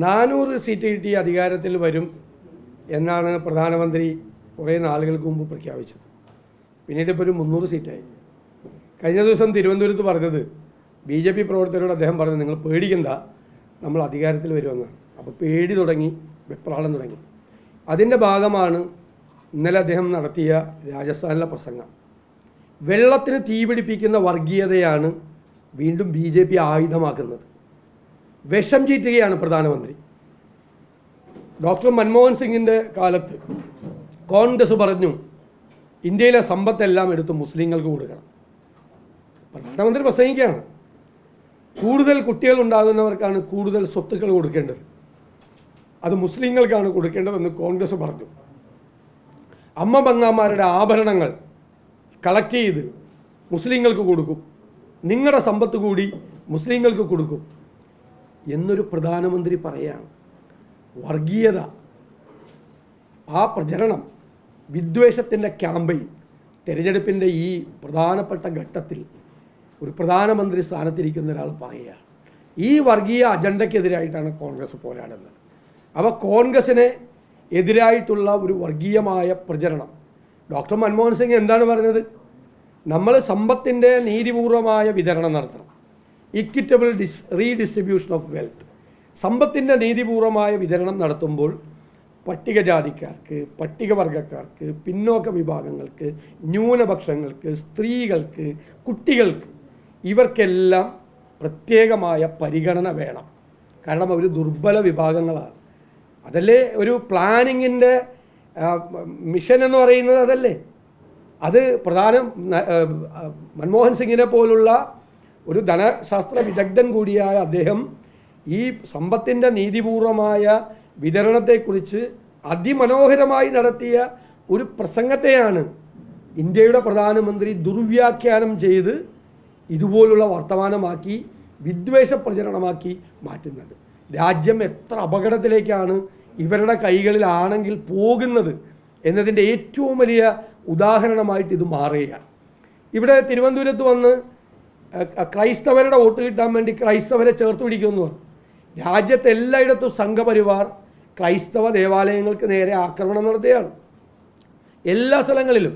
400 seat കിട്ടി അധികാരത്തിൽ വരും എന്നാണ് പ്രധാനമന്ത്രി കുറേ നാളുകൾക്ക് മുമ്പ് പ്രഖ്യാപിച്ചത്. പിന്നീട് ഇപ്പോൾ ഒരു 300 സീറ്റായി. കഴിഞ്ഞ ദിവസം തിരുവനന്തപുരത്ത് പറഞ്ഞത് BJP പ്രവർത്തകരോട് അദ്ദേഹം പറഞ്ഞു, നിങ്ങൾ പേടിക്കണ്ട, നമ്മൾ അധികാരത്തിൽ വരുമെന്നാണ്. അപ്പോൾ പേടി തുടങ്ങി, വെപ്രാളം തുടങ്ങി. അതിൻ്റെ ഭാഗമാണ് ഇന്നലെ അദ്ദേഹം നടത്തിയ രാജസ്ഥാനിലെ പ്രസംഗം. വെള്ളത്തിന് തീപിടിപ്പിക്കുന്ന വർഗീയതയാണ് വീണ്ടും BJP ആയുധമാക്കുന്നത്. വിഷം ചീറ്റുകയാണ് പ്രധാനമന്ത്രി. ഡോക്ടർ മൻമോഹൻ സിംഗിൻ്റെ കാലത്ത് കോൺഗ്രസ് പറഞ്ഞു ഇന്ത്യയിലെ സമ്പത്തെല്ലാം എടുത്ത് മുസ്ലിങ്ങൾക്ക് കൊടുക്കണം. പ്രധാനമന്ത്രി പ്രസംഗിക്കുകയാണ്. കൂടുതൽ കുട്ടികൾ ഉണ്ടാകുന്നവർക്കാണ് കൂടുതൽ സ്വത്തുക്കൾ കൊടുക്കേണ്ടത്, അത് മുസ്ലിങ്ങൾക്കാണ് കൊടുക്കേണ്ടതെന്ന് കോൺഗ്രസ് പറഞ്ഞു. അമ്മ ബംഗാമാരുടെ ആഭരണങ്ങൾ കളക്ട് ചെയ്ത് മുസ്ലിങ്ങൾക്ക് കൊടുക്കും, നിങ്ങളുടെ സമ്പത്ത് കൂടി മുസ്ലിങ്ങൾക്ക് കൊടുക്കും എന്നൊരു പ്രധാനമന്ത്രി പറയുകയാണ്. വർഗീയത, ആ പ്രചരണം, വിദ്വേഷത്തിൻ്റെ ക്യാമ്പയിൻ തിരഞ്ഞെടുപ്പിൻ്റെ ഈ പ്രധാനപ്പെട്ട ഘട്ടത്തിൽ ഒരു പ്രധാനമന്ത്രി സ്ഥാനത്തിരിക്കുന്ന ഒരാൾ പറയുകയാണ്. ഈ വർഗീയ അജണ്ടയ്ക്കെതിരായിട്ടാണ് കോൺഗ്രസ് പോരാടുന്നത്. അപ്പോൾ കോൺഗ്രസിന് എതിരായിട്ടുള്ള ഒരു വർഗീയമായ പ്രചരണം. ഡോക്ടർ മൻമോഹൻ സിംഗ് എന്താണ് പറഞ്ഞത്? നമ്മൾ സമ്പത്തിൻ്റെ നീതിപൂർവമായ വിതരണം നടത്തണം, ഇക്വിറ്റബിൾ റീഡിസ്ട്രിബ്യൂഷൻ ഓഫ് വെൽത്ത്. സമ്പത്തിൻ്റെ നീതിപൂർവമായ വിതരണം നടത്തുമ്പോൾ പട്ടികജാതിക്കാർക്ക്, പട്ടികവർഗക്കാർക്ക്, പിന്നോക്ക വിഭാഗങ്ങൾക്ക്, ന്യൂനപക്ഷങ്ങൾക്ക്, സ്ത്രീകൾക്ക്, കുട്ടികൾക്ക്, ഇവർക്കെല്ലാം പ്രത്യേകമായ പരിഗണന വേണം. കാരണം അവർ ദുർബല വിഭാഗങ്ങളാണ്. അതല്ലേ ഒരു പ്ലാനിങ്ങിൻ്റെ മിഷൻ എന്ന് പറയുന്നത്, അതല്ലേ അത് മൻമോഹൻ സിംഗിനെ പോലുള്ള ഒരു ധനശാസ്ത്ര വിദഗ്ധൻ കൂടിയായ അദ്ദേഹം ഈ സമ്പത്തിൻ്റെ നീതിപൂർവമായ വിതരണത്തെക്കുറിച്ച് അതിമനോഹരമായി നടത്തിയ ഒരു പ്രസംഗത്തെയാണ് ഇന്ത്യയുടെ പ്രധാനമന്ത്രി ദുർവ്യാഖ്യാനം ചെയ്ത് ഇതുപോലുള്ള വർത്തമാനമാക്കി, വിദ്വേഷ പ്രചരണമാക്കി മാറ്റുന്നത്. രാജ്യം എത്ര അപകടത്തിലേക്കാണ് ഇവരുടെ കൈകളിലാണെങ്കിൽ പോകുന്നത് എന്നതിൻ്റെ ഏറ്റവും വലിയ ഉദാഹരണമായിട്ട് ഇത് മാറുകയാണ്. ഇവിടെ തിരുവനന്തപുരത്ത് വന്ന് ക്രൈസ്തവരുടെ വോട്ട് കിട്ടാൻ വേണ്ടി ക്രൈസ്തവരെ ചേർത്ത് പിടിക്കുമെന്ന് പറഞ്ഞു. രാജ്യത്ത് എല്ലായിടത്തും സംഘപരിവാർ ക്രൈസ്തവ ദേവാലയങ്ങൾക്ക് നേരെ ആക്രമണം നടത്തുകയാണ്. എല്ലാ സ്ഥലങ്ങളിലും.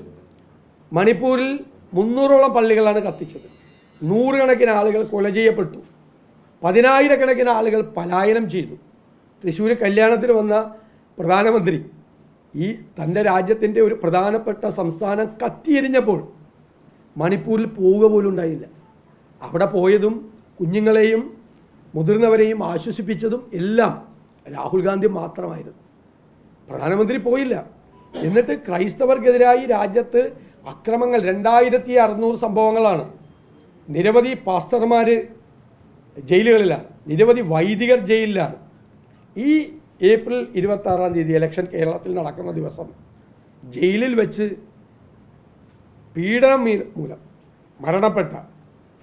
മണിപ്പൂരിൽ 300ഓളം പള്ളികളാണ് കത്തിച്ചത്. 100 കണക്കിന് ആളുകൾ കൊല ചെയ്യപ്പെട്ടു. 10,000 ആളുകൾ പലായനം ചെയ്തു. തൃശ്ശൂർ കല്യാണത്തിന് വന്ന പ്രധാനമന്ത്രി ഈ തൻ്റെ രാജ്യത്തിൻ്റെ ഒരു പ്രധാനപ്പെട്ട സംസ്ഥാനം കത്തിയെരിഞ്ഞപ്പോൾ മണിപ്പൂരിൽ പോവുക പോലും ഉണ്ടായില്ല. അവിടെ പോയതും കുഞ്ഞുങ്ങളെയും മുതിർന്നവരെയും ആശ്വസിപ്പിച്ചതും എല്ലാം രാഹുൽ ഗാന്ധി മാത്രമായിരുന്നു. പ്രധാനമന്ത്രി പോയില്ല. എന്നിട്ട് ക്രൈസ്തവർക്കെതിരായി രാജ്യത്ത് അക്രമങ്ങൾ 2600 സംഭവങ്ങളാണ്. നിരവധി പാസ്റ്റർമാർ ജയിലുകളിലാണ്, നിരവധി വൈദികർ ജയിലിലാണ്. ഈ ഏപ്രിൽ 26-ാം തീയതി ഇലക്ഷൻ കേരളത്തിൽ നടക്കുന്ന ദിവസം ജയിലിൽ വെച്ച് പീഡനം മൂലം മരണപ്പെട്ട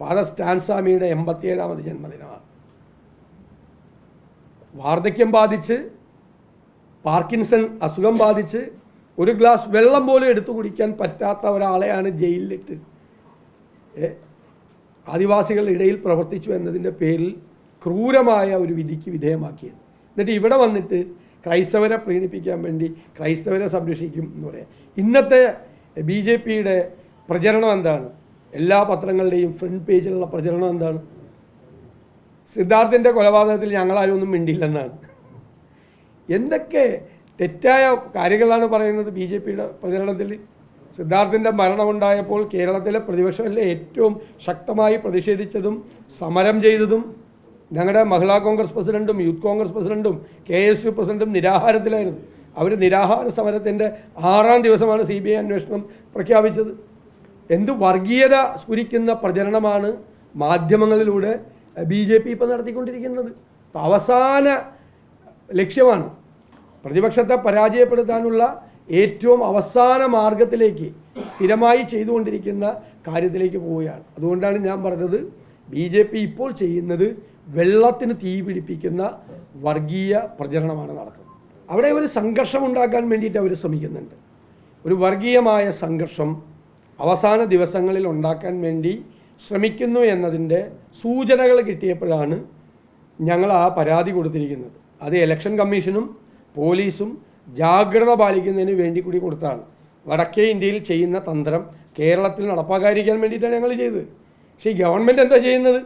ഫാദർ സ്റ്റാൻസാമിയുടെ 87ാമത് ജന്മദിനമാണ്. വാർദ്ധക്യം ബാധിച്ച്, പാർക്കിൻസൺ അസുഖം ബാധിച്ച്, ഒരു ഗ്ലാസ് വെള്ളം പോലും എടുത്തു കുടിക്കാൻ പറ്റാത്ത ഒരാളെയാണ് ജയിലിലിട്ട് ആദിവാസികളുടെ ഇടയിൽ പ്രവർത്തിച്ചു എന്നതിൻ്റെ പേരിൽ ക്രൂരമായ ഒരു വിധിക്ക് വിധേയമാക്കിയത്. എന്നിട്ട് ഇവിടെ വന്നിട്ട് ക്രൈസ്തവരെ പ്രീണിപ്പിക്കാൻ വേണ്ടി ക്രൈസ്തവരെ സംരക്ഷിക്കും എന്ന് പറയാം. ഇന്നത്തെ BJPയുടെ പ്രചരണം എന്താണ്? എല്ലാ പത്രങ്ങളുടെയും ഫ്രണ്ട് പേജിലുള്ള പ്രചരണം എന്താണ്? സിദ്ധാർത്ഥിൻ്റെ കൊലപാതകത്തിൽ ഞങ്ങളാരും ഒന്നും മിണ്ടിയില്ലെന്നാണ്. എന്തൊക്കെ തെറ്റായ കാര്യങ്ങളാണ് പറയുന്നത് BJPയുടെ പ്രചരണത്തിൽ. സിദ്ധാർത്ഥിൻ്റെ മരണമുണ്ടായപ്പോൾ കേരളത്തിലെ പ്രതിപക്ഷമല്ലേ ഏറ്റവും ശക്തമായി പ്രതിഷേധിച്ചതും സമരം ചെയ്തതും? ഞങ്ങളുടെ മഹിളാ കോൺഗ്രസ് പ്രസിഡൻറ്റും യൂത്ത് കോൺഗ്രസ് പ്രസിഡൻറ്റും KSU പ്രസിഡൻറ്റും നിരാഹാരത്തിലായിരുന്നു. അവർ നിരാഹാര സമരത്തിൻ്റെ 6ാം ദിവസമാണ് CBI അന്വേഷണം പ്രഖ്യാപിച്ചത്. എന്ത് വർഗീയത സ്ഫുരിക്കുന്ന പ്രചരണമാണ് മാധ്യമങ്ങളിലൂടെ BJP ഇപ്പോൾ നടത്തിക്കൊണ്ടിരിക്കുന്നത്. അവസാന ലക്ഷ്യമാണ് പ്രതിപക്ഷത്തെ പരാജയപ്പെടുത്താനുള്ള ഏറ്റവും അവസാന മാർഗത്തിലേക്ക് സ്ഥിരമായി ചെയ്തുകൊണ്ടിരിക്കുന്ന കാര്യത്തിലേക്ക് പോവുകയാണ്. അതുകൊണ്ടാണ് ഞാൻ പറഞ്ഞത് BJP ഇപ്പോൾ ചെയ്യുന്നത് വെള്ളത്തിന് തീ പിടിപ്പിക്കുന്ന വർഗീയ പ്രചരണമാണ് നടക്കുന്നത്. അവിടെ ഒരു സംഘർഷം ഉണ്ടാക്കാൻ വേണ്ടിയിട്ട് അവർ ശ്രമിക്കുന്നുണ്ട്. ഒരു വർഗീയമായ സംഘർഷം അവസാന ദിവസങ്ങളിൽ ഉണ്ടാക്കാൻ വേണ്ടി ശ്രമിക്കുന്നു എന്നതിൻ്റെ സൂചനകൾ കിട്ടിയപ്പോഴാണ് ഞങ്ങൾ ആ പരാതി കൊടുത്തിരിക്കുന്നത്. അത് ഇലക്ഷൻ കമ്മീഷനും പോലീസും ജാഗ്രത പാലിക്കുന്നതിന് വേണ്ടി കൂടി കൊടുത്താണ്. വടക്കേ ഇന്ത്യയിൽ ചെയ്യുന്ന തന്ത്രം കേരളത്തിൽ നടപ്പാക്കാതിരിക്കാൻ വേണ്ടിയിട്ടാണ് ഞങ്ങൾ ചെയ്തത്. പക്ഷേ ഈ ഗവൺമെൻറ് എന്താ ചെയ്യുന്നത്?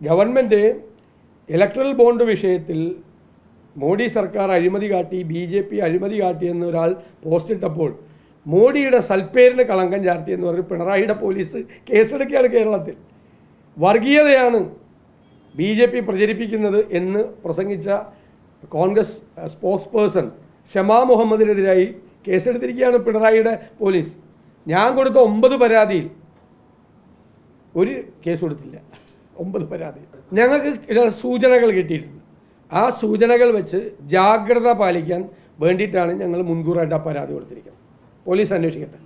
ഗവൺമെൻറ് ഇലക്ട്രൽ ബോണ്ട് വിഷയത്തിൽ മോഡി സർക്കാർ അഴിമതി കാട്ടി, BJP അഴിമതി കാട്ടിയെന്ന് ഒരാൾ പോസ്റ്റ് ഇട്ടപ്പോൾ മോഡിയുടെ സൽപ്പേരിന് കളങ്കം ചാർത്തിയെന്ന് പറഞ്ഞ് പിണറായിയുടെ പോലീസ് കേസെടുക്കുകയാണ്. കേരളത്തിൽ വർഗീയതയാണ് BJP പ്രചരിപ്പിക്കുന്നത് എന്ന് പ്രസംഗിച്ച കോൺഗ്രസ് സ്പോക്സ് പേഴ്സൺ ഷമാ മുഹമ്മദിനെതിരായി കേസെടുത്തിരിക്കുകയാണ് പിണറായിയുടെ പോലീസ്. ഞാൻ കൊടുത്ത 9 പരാതിയിൽ ഒരു കേസ് കൊടുത്തില്ല. 9 പരാതി. ഞങ്ങൾക്ക് സൂചനകൾ കിട്ടിയിട്ടുണ്ട്. ആ സൂചനകൾ വെച്ച് ജാഗ്രത പാലിക്കാൻ വേണ്ടിയിട്ടാണ് ഞങ്ങൾ മുൻകൂറായിട്ട് ആ പരാതി കൊടുത്തിരിക്കുന്നത്. പോലീസ് അന്വേഷിക്കട്ടെ.